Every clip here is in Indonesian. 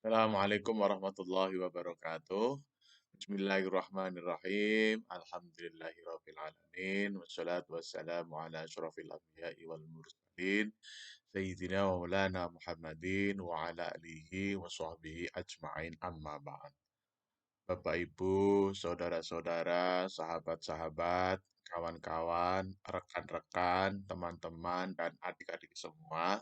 Assalamualaikum warahmatullahi wabarakatuh. Bismillahirrahmanirrahim. Alhamdulillahirrabbilalamin. Wassalatu wassalamu ala asyrafil anbiya'i wal mursalin. Sayyidina wa maulana Muhammadin wa ala alihi wa sahbihi ajma'in amma ba'd. Bapak Ibu, saudara-saudara, sahabat-sahabat, kawan-kawan, rekan-rekan, teman-teman, dan adik-adik semua.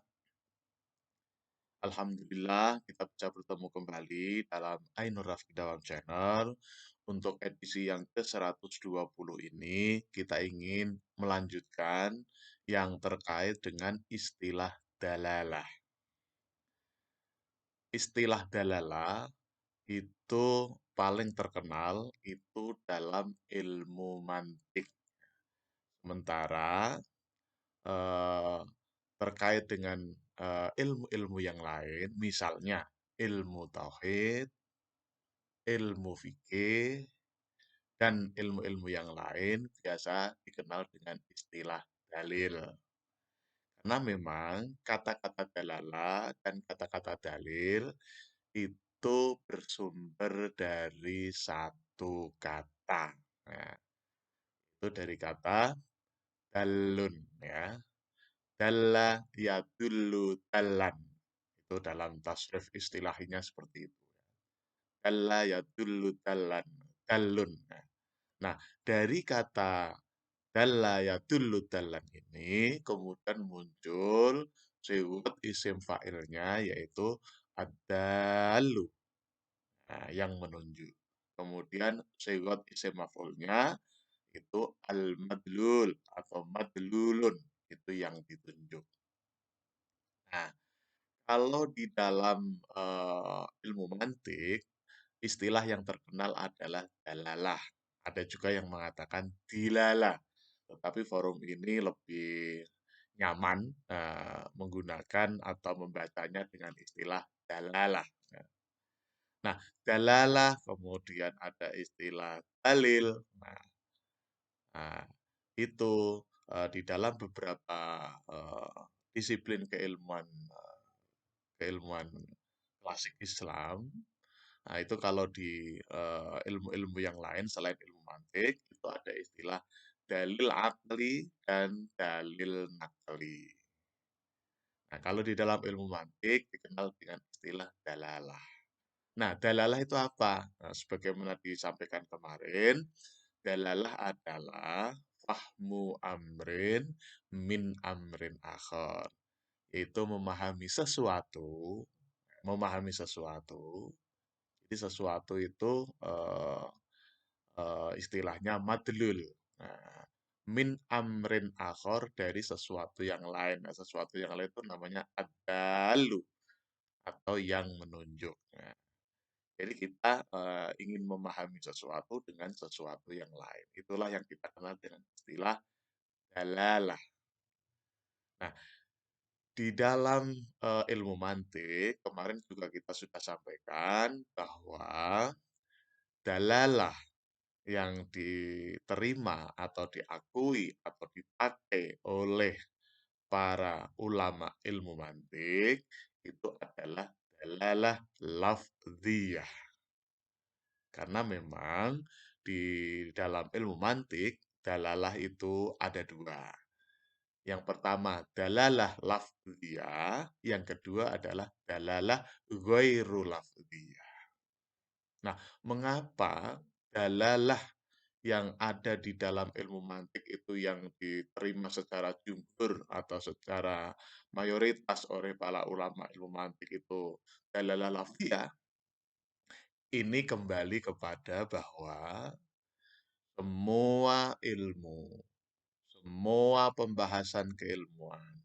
Alhamdulillah kita bisa bertemu kembali dalam Ainur Rafiq Dawam Channel. Untuk edisi yang ke-120 ini kita ingin melanjutkan yang terkait dengan istilah dalalah. Istilah dalalah itu paling terkenal itu dalam ilmu mantik. Sementara eh, terkait dengan ilmu-ilmu yang lain, misalnya ilmu tauhid, ilmu fikih, dan ilmu-ilmu yang lain biasa dikenal dengan istilah dalil. Karena memang kata-kata dalalah dan kata-kata dalil itu bersumber dari satu kata. Nah, itu dari kata dalun ya. Dalla yadullu dallan. Itu dalam tasrif istilahnya seperti itu. Dalla yadullu dallan. Dallun. Nah, dari kata dalla yadullu dallan ini kemudian muncul siwat isim fa'ilnya yaitu ad-dallu. Nah, yang menunjuk. Kemudian siwat isim maf'ulnya itu al-madlul atau madlulun. Itu yang ditunjuk. Nah, kalau di dalam ilmu mantik, istilah yang terkenal adalah dalalah. Ada juga yang mengatakan dilalah. Tetapi forum ini lebih nyaman menggunakan atau membacanya dengan istilah dalalah. Nah, dalalah kemudian ada istilah dalil. Nah, itu di dalam beberapa disiplin keilmuan klasik Islam. Nah, itu kalau di ilmu-ilmu yang lain selain ilmu mantik, itu ada istilah dalil akli dan dalil nakli. Nah, kalau di dalam ilmu mantik dikenal dengan istilah dalalah. Nah, dalalah itu apa? Nah, sebagaimana disampaikan kemarin, dalalah adalah fahmu amrin min amrin akhar. Itu memahami sesuatu. Jadi sesuatu itu istilahnya madlul. Nah, min amrin akhor dari sesuatu yang lain. Nah, sesuatu yang lain itu namanya adalu atau yang menunjuk. Nah, jadi kita ingin memahami sesuatu dengan sesuatu yang lain. Itulah yang kita kenal dengan istilah dalalah. Nah, di dalam ilmu mantik kemarin juga kita sudah sampaikan bahwa dalalah yang diterima atau diakui atau dipakai oleh para ulama ilmu mantik itu adalah dalalah lafziyah. Karena memang di dalam ilmu mantik dalalah itu ada dua. Yang pertama dalalah lafziyah, yang kedua adalah dalalah ghairu lafziyah. Nah, mengapa dalalah yang ada di dalam ilmu mantik itu yang diterima secara jumhur atau secara mayoritas oleh para ulama ilmu mantik itu dalalah lafziyah? Ini kembali kepada bahwa semua ilmu, semua pembahasan keilmuan,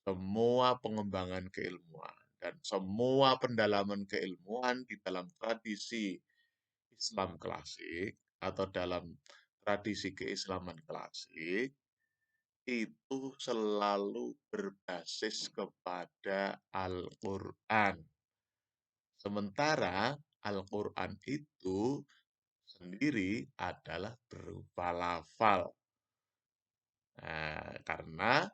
semua pengembangan keilmuan, dan semua pendalaman keilmuan di dalam tradisi Islam klasik atau dalam tradisi keislaman klasik itu selalu berbasis kepada Al-Quran. Sementara Al-Quran itu sendiri adalah berupa lafal. Nah, karena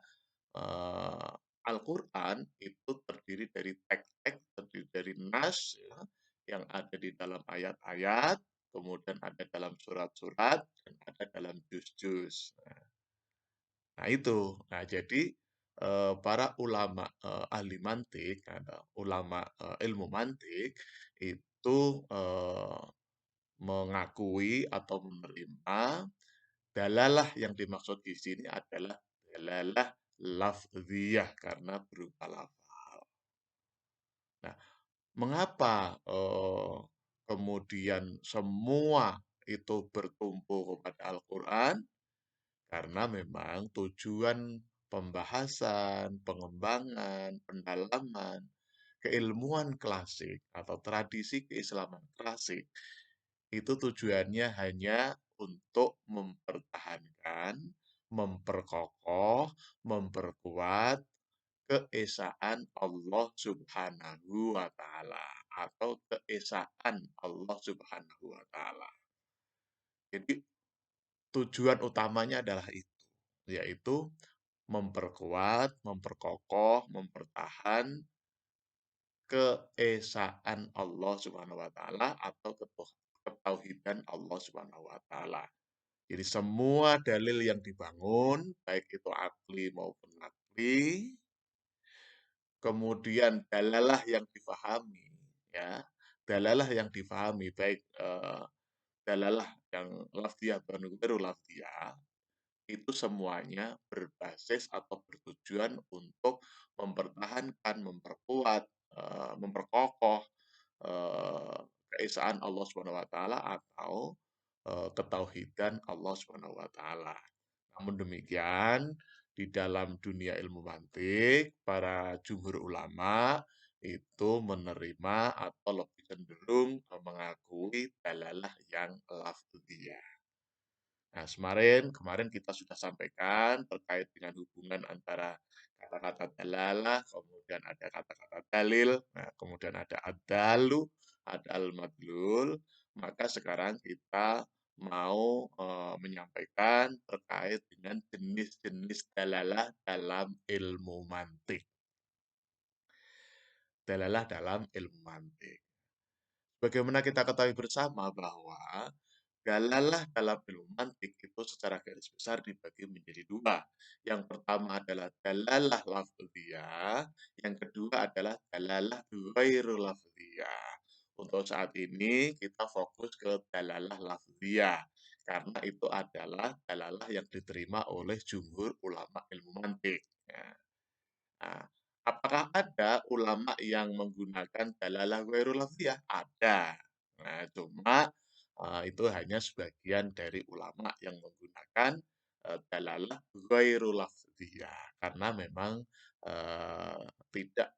Al-Quran itu terdiri dari teks-teks, terdiri dari nas, ya, yang ada di dalam ayat-ayat, kemudian ada dalam surat-surat, dan ada dalam juz-juz. Nah itu. Nah jadi, para ulama, ahli mantik atau ulama, ilmu mantik itu, mengakui atau menerima dalalah yang dimaksud di sini adalah dalalah lafziyah karena berupa lafal. Nah, mengapa, kemudian semua itu bertumpu kepada Al-Quran? Karena memang tujuan pembahasan, pengembangan, pendalaman, keilmuan klasik atau tradisi keislaman klasik itu tujuannya hanya untuk mempertahankan, memperkokoh, memperkuat keesaan Allah Subhanahu wa taala atau keesaan Allah Subhanahu wa taala. Jadi tujuan utamanya adalah itu, yaitu memperkuat, memperkokoh, mempertahan keesaan Allah Subhanahu wa taala atau ketauhidan Allah Subhanahu wa taala. Jadi semua dalil yang dibangun, baik itu akli maupun nakli, kemudian dalalah yang difahami, ya, dalalah yang difahami baik, dalalah yang lafziyah dan ghairu lafziyah, itu semuanya berbasis atau bertujuan untuk mempertahankan, memperkuat, memperkokoh, eee, keesaan Allah Subhanahu wa taala atau, ketauhidan Allah Subhanahu wa taala. Namun demikian, di dalam dunia ilmu mantik, para jumhur ulama itu menerima atau lebih cenderung, mengakui dalalah yang lafziyah. Nah, kemarin kita sudah sampaikan terkait dengan hubungan antara kata-kata dalalah, kemudian ada kata-kata dalil, nah, kemudian ada ad-dalu, ada al-madlul. Maka sekarang kita mau menyampaikan terkait dengan jenis-jenis dalalah dalam ilmu mantik. Dalalah dalam ilmu mantik. Bagaimana kita ketahui bersama bahwa dalalah dalam ilmu mantik itu secara garis besar dibagi menjadi dua. Yang pertama adalah dalalah lafziyah, yang kedua adalah dalalah ghairu lafziyah. Untuk saat ini kita fokus ke dalalah lafziyah karena itu adalah dalalah yang diterima oleh jumhur ulama ilmu mantik. Ya. Nah, apakah ada ulama yang menggunakan dalalah ghairu lafziyah? Ada. Nah, cuma, itu hanya sebagian dari ulama yang menggunakan, dalalah ghairu lafziyah. Karena memang, tidak,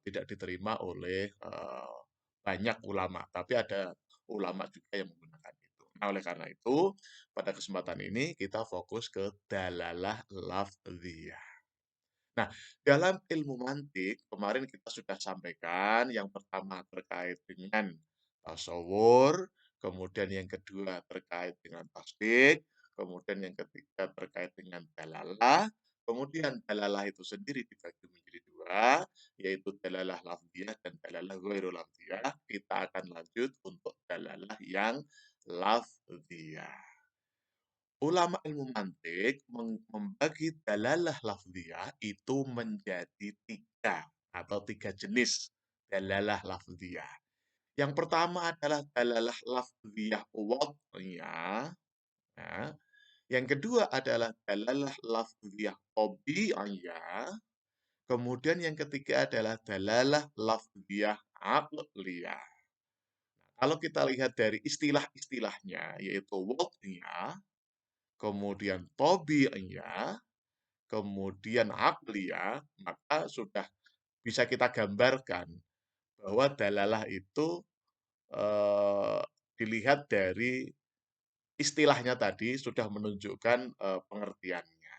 tidak diterima oleh, banyak ulama, tapi ada ulama juga yang menggunakan itu. Nah, oleh karena itu, pada kesempatan ini kita fokus ke dalalah lafziyah. Nah, dalam ilmu mantik kemarin kita sudah sampaikan yang pertama terkait dengan tasawur, kemudian yang kedua terkait dengan tasdik, kemudian yang ketiga terkait dengan dalalah, kemudian dalalah itu sendiri dibagi menjadi dua, yaitu dalalah lafziyah dan dalalah ghairu lafziyah. Kita akan lanjut untuk dalalah yang lafziyah. Ulama ilmu mantik membagi dalalah lafziyah itu menjadi tiga atau tiga jenis dalalah lafziyah. Yang pertama adalah dalalah lafziyah wad'iyah, ya. Yang kedua adalah dalalah lafziyah tabi'iyah. Kemudian yang ketiga adalah dalalah lafziyah aqliyah. Kalau kita lihat dari istilah-istilahnya, yaitu wad'iyah, kemudian tabi'iyah, kemudian akliyah, maka sudah bisa kita gambarkan bahwa dalalah itu, dilihat dari istilahnya tadi sudah menunjukkan, pengertiannya.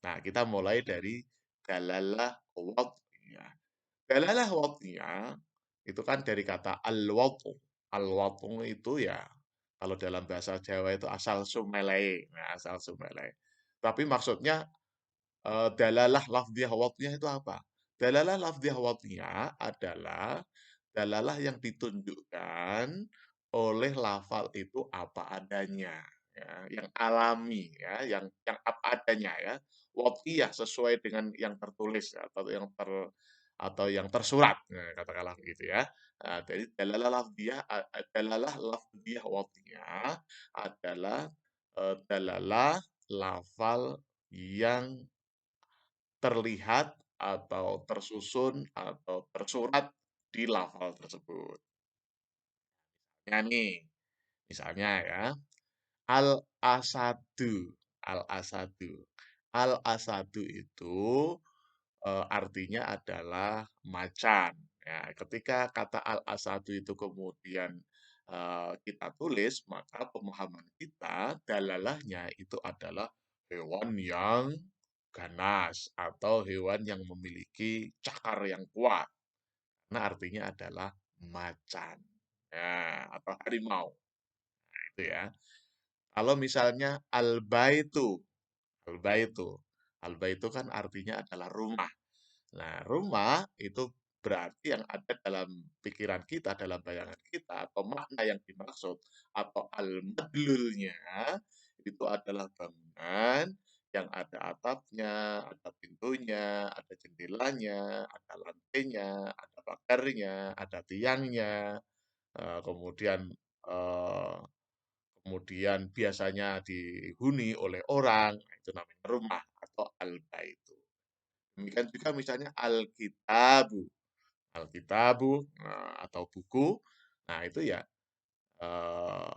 Nah, kita mulai dari dalalah wad'iyah. Dalalah wad'iyah itu kan dari kata al-wad'u. Al-wad'u itu ya kalau dalam bahasa Jawa itu asal sumele, nah asal sumele. Tapi maksudnya, dalalah lafdhiyah wad'iyah itu apa? Dalalah lafdhiyah wad'iyah adalah Dalalah yang ditunjukkan oleh lafal itu apa adanya, ya, yang alami ya, yang apa adanya ya. Wadhiyah sesuai dengan yang tertulis atau yang tersurat, nah, katakanlah begitu ya. Nah, jadi dalalah lafdhiyah wadhiyah adalah dalalah lafal yang terlihat atau tersusun atau tersurat di lafal tersebut. Ya nih, misalnya ya, al-asadu, al-asadu. Al-asadu itu artinya adalah macan. Ya, ketika kata al-asadu itu kemudian kita tulis, maka pemahaman kita dalalahnya itu adalah hewan yang ganas atau hewan yang memiliki cakar yang kuat. Nah, artinya adalah macan. Ya, atau harimau itu ya. Kalau misalnya al-baitu. Al-baitu kan artinya adalah rumah. Nah, rumah itu berarti yang ada dalam pikiran kita, dalam bayangan kita, atau makna yang dimaksud, atau al-madlulnya, itu adalah bangunan yang ada atapnya, ada pintunya, ada jendelanya, ada lantainya, ada pagarnya, ada tiangnya, kemudian eh, kemudian biasanya dihuni oleh orang, nah, itu namanya rumah atau al-baitu. Demikian juga misalnya Alkitabu. Alkitabu atau buku. Nah, itu ya eh,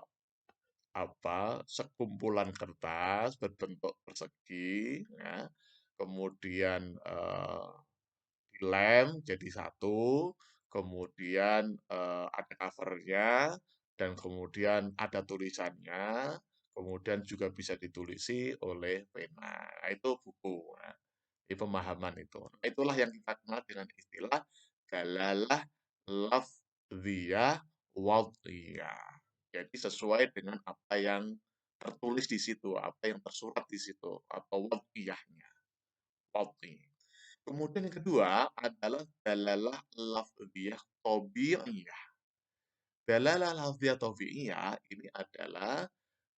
sekumpulan kertas berbentuk persegi ya. Kemudian dilem jadi satu, kemudian ada covernya dan kemudian ada tulisannya, kemudian juga bisa ditulisi oleh pena. Nah, itu buku. Nah, di pemahaman itu. Nah, itulah yang kita kenal dengan istilah dalalah lafziyah wad'iyah. Jadi sesuai dengan apa yang tertulis di situ, apa yang tersurat di situ, atau wad'iyahnya. Wad'i. Kemudian yang kedua adalah dalalah lafziyah tabi'iyah. Dalalah lafziyah tabi'iyah ini adalah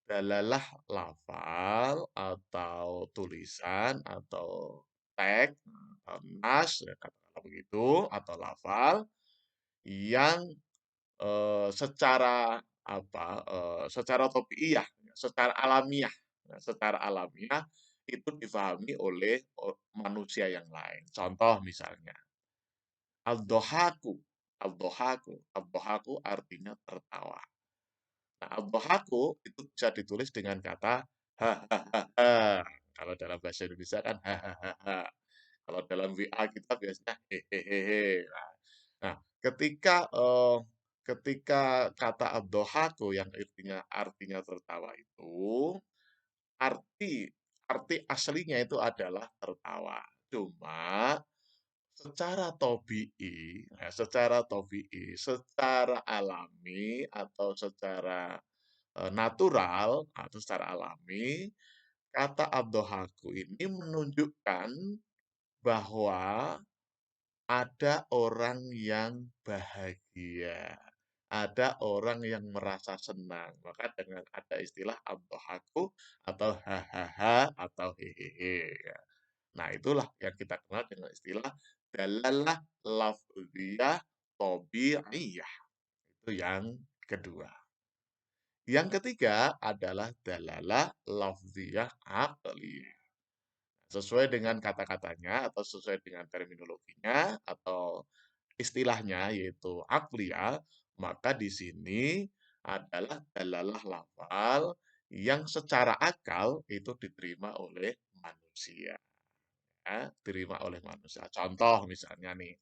dalalah lafal atau tulisan atau teks atau nas ya katakanlah begitu atau lafal yang secara secara tabiiyah, secara alamiah, secara alamiah itu difahami oleh manusia yang lain. Contoh misalnya ad-dhahaku, ad-dhahaku artinya tertawa. Nah, ad-dhahaku itu bisa ditulis dengan kata hahaha. Kalau dalam bahasa Indonesia kan hahaha. Kalau dalam WA kita biasanya hehehe. Nah, ketika kata ad-dhahaku yang artinya tertawa itu arti arti aslinya itu adalah tertawa. Cuma secara alami atau secara natural atau secara alami, kata ad-dhahaku ini menunjukkan bahwa ada orang yang bahagia, ada orang yang merasa senang. Maka dengan ada istilah ad-dhahaku atau hahaha atau hehehe. Ya. Nah, itulah yang kita kenal dengan istilah dalalah lafziyah tabi'iyah. Itu yang kedua. Yang ketiga adalah dalalah lafziyah aqliyah. Sesuai dengan kata-katanya atau sesuai dengan terminologinya atau istilahnya yaitu aqliyah, maka di sini adalah dalalah lafal yang secara akal itu diterima oleh manusia. Ya, diterima oleh manusia. Contoh misalnya nih,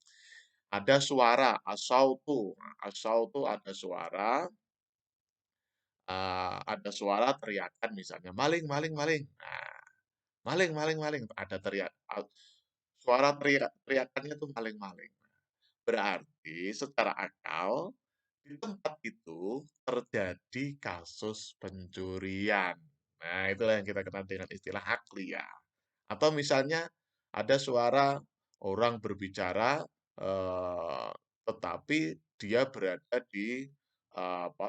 ada suara asautu. Nah, asautu ada suara teriakan misalnya maling maling maling. Nah, maling maling maling ada suara teriakannya tuh maling maling. Berarti secara akal di tempat itu terjadi kasus pencurian. Nah, itulah yang kita kenal dengan istilah akliyah. Atau misalnya ada suara orang berbicara, tetapi dia berada di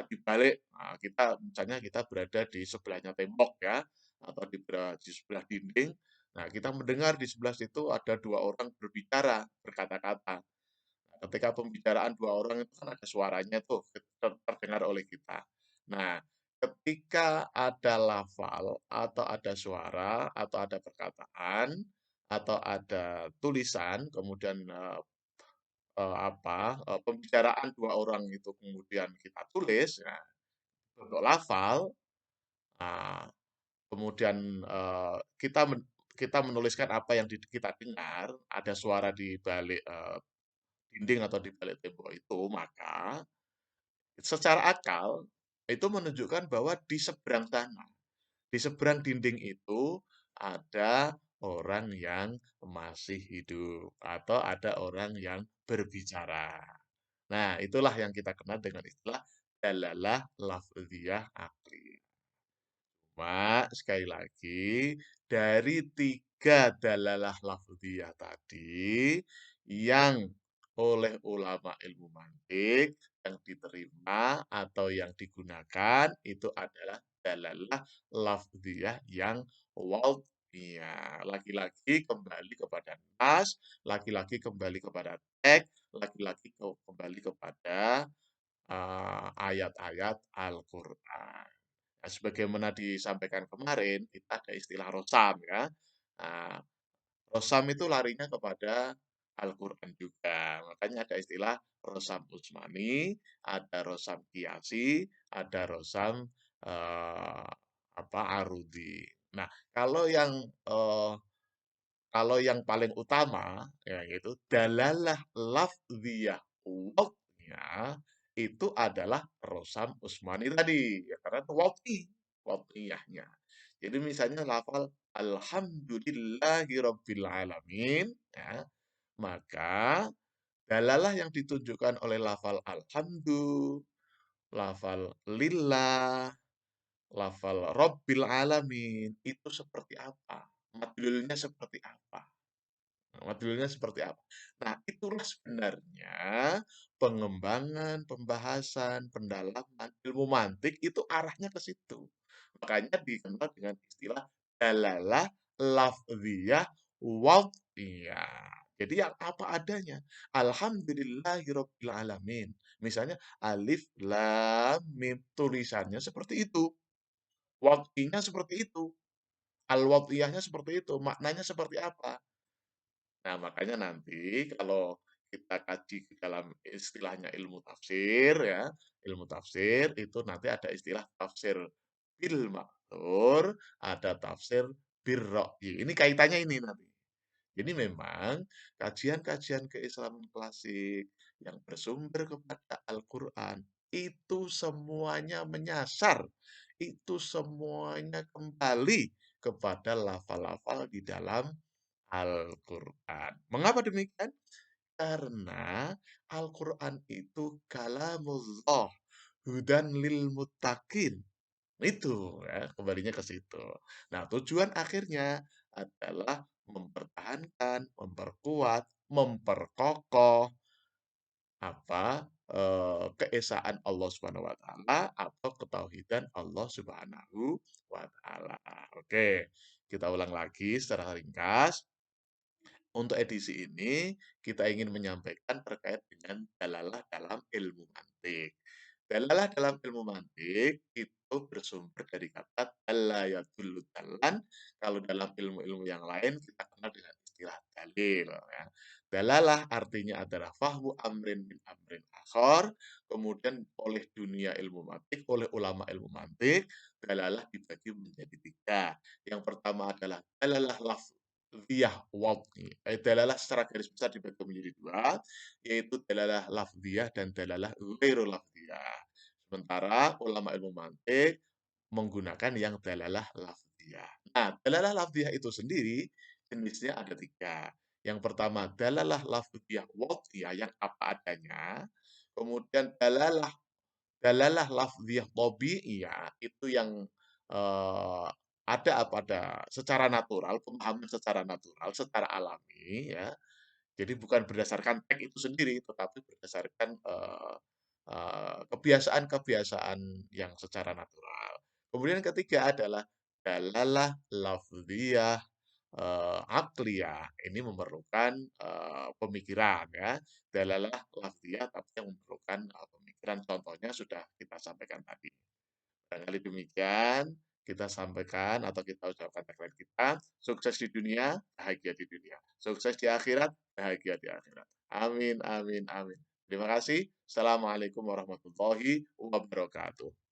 di balik, kita misalnya kita berada di sebelahnya tembok ya, atau di sebelah dinding. Nah, kita mendengar di sebelah situ ada dua orang berbicara, berkata-kata. Nah, ketika pembicaraan dua orang itu kan ada suaranya tuh terdengar oleh kita. Nah, ketika ada lafal atau ada suara atau ada perkataan atau ada tulisan, kemudian pembicaraan dua orang itu kemudian kita tulis, ya, bentuk lafal, nah, kemudian kita menuliskan apa yang kita dengar, ada suara di balik dinding atau di balik tembok itu, maka secara akal itu menunjukkan bahwa di seberang sana, di seberang dinding itu ada orang yang masih hidup atau ada orang yang berbicara. Nah, itulah yang kita kenal dengan istilah dalalah lafziyah aqliyah. Cuma sekali lagi dari tiga dalalah lafziyah tadi yang oleh ulama ilmu mantik yang diterima atau yang digunakan itu adalah dalalah lafziyah yang wad'iyah. Lagi-lagi kembali kepada nas, lagi-lagi kembali kepada teks, lagi-lagi kembali kepada ayat-ayat Al-Qur'an. Nah, sebagaimana disampaikan kemarin, kita ada istilah rosam ya. Nah, rosam itu larinya kepada Al-Qur'an juga. Makanya ada istilah rosam Utsmani, ada rosam Qiyasi, ada rosam eh, Arudi. Nah, kalau yang eh, kalau yang paling utama ya itu dalalah lafziyah waqtiyah itu adalah Rosam Usmani tadi ya karena itu waqtiyahnya. Jadi misalnya lafal alhamdulillahi rabbil alamin ya, maka dalalah yang ditunjukkan oleh lafal alhamdu, lafal lillah, lafal rabbil alamin itu seperti apa? Madlulnya seperti apa? Modulnya seperti apa? Nah, itulah sebenarnya pengembangan, pembahasan, pendalaman ilmu mantik itu arahnya ke situ. Makanya dikenal dengan istilah dalalah lafziyah wad'iyah. Jadi yang apa adanya. Alhamdulillahirabbil alamin. Misalnya alif lam mim tulisannya seperti itu. Wad'iyahnya seperti itu. Al-wad'iyahnya seperti itu. Maknanya seperti apa? Nah, makanya nanti kalau kita kaji ke dalam istilahnya ilmu tafsir ya, ilmu tafsir itu nanti ada istilah tafsir bil ma'thur, ada tafsir bir ra'yi. Ini kaitannya ini nanti. Jadi memang kajian-kajian keislaman klasik yang bersumber kepada Al-Quran itu semuanya menyasar, itu semuanya kembali kepada lafal-lafal di dalam Al-Quran. Mengapa demikian? Karena Al-Quran itu kalamullah, hudan lil muttaqin. Itu ya, kembalinya ke situ. Nah, tujuan akhirnya adalah mempertahankan, memperkuat, memperkokoh keesaan Allah Subhanahu wa taala atau ketauhidan Allah Subhanahu wa taala. Oke, kita ulang lagi secara ringkas. Untuk edisi ini, kita ingin menyampaikan terkait dengan dalalah dalam ilmu mantik. Dalalah dalam ilmu mantik itu bersumber dari kata dalla yadullu dalan. Kalau dalam ilmu-ilmu yang lain kita kenal dengan istilah dalil. Ya. Dalalah artinya adalah fahmu amrin min amrin akhor. Kemudian oleh dunia ilmu mantik, oleh ulama ilmu mantik, dalalah dibagi menjadi tiga. Yang pertama adalah dalalah lafz lafziyah wad'i. Dalalah secara garis besar dibagi menjadi dua, yaitu dalalah lafziyah dan dalalah ghairu lafziyah. Sementara ulama ilmu mantik menggunakan yang dalalah lafziyah. Nah, dalalah lafziyah itu sendiri jenisnya ada tiga. Yang pertama dalalah lafziyah wad'iyah yang apa adanya. Kemudian dalalah lafziyah tabi'iyah itu yang eh, ada pada secara natural, pemahaman secara natural, secara alami ya. Jadi bukan berdasarkan tag itu sendiri, tetapi berdasarkan, kebiasaan-kebiasaan yang secara natural. Kemudian ketiga adalah dalalah lafdhiyah, aqliyah. Ini memerlukan, pemikiran ya. Dalalah lafdhiyah tapi yang memerlukan, pemikiran. Contohnya sudah kita sampaikan tadi. Barangkali demikian kita sampaikan atau kita ucapkan tagline kita, sukses di dunia, bahagia di dunia. Sukses di akhirat, bahagia di akhirat. Amin amin amin. Terima kasih. Assalamualaikum warahmatullahi wabarakatuh.